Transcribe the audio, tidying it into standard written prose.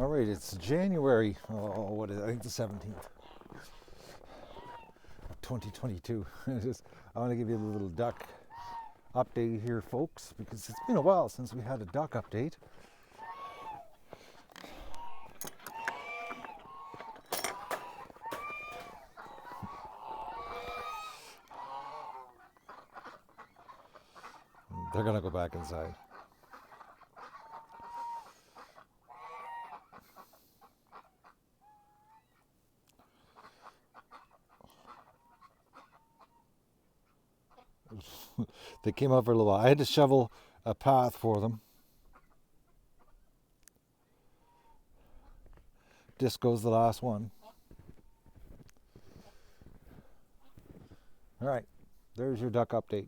All right, it's January, what is it? I think the 17th, 2022. I want to give you a little duck update here, folks, because it's been a while since we had a duck update. They're going to go back inside. They came out for a little while. I had to shovel a path for them. Disco's the last one. All right, there's your duck update.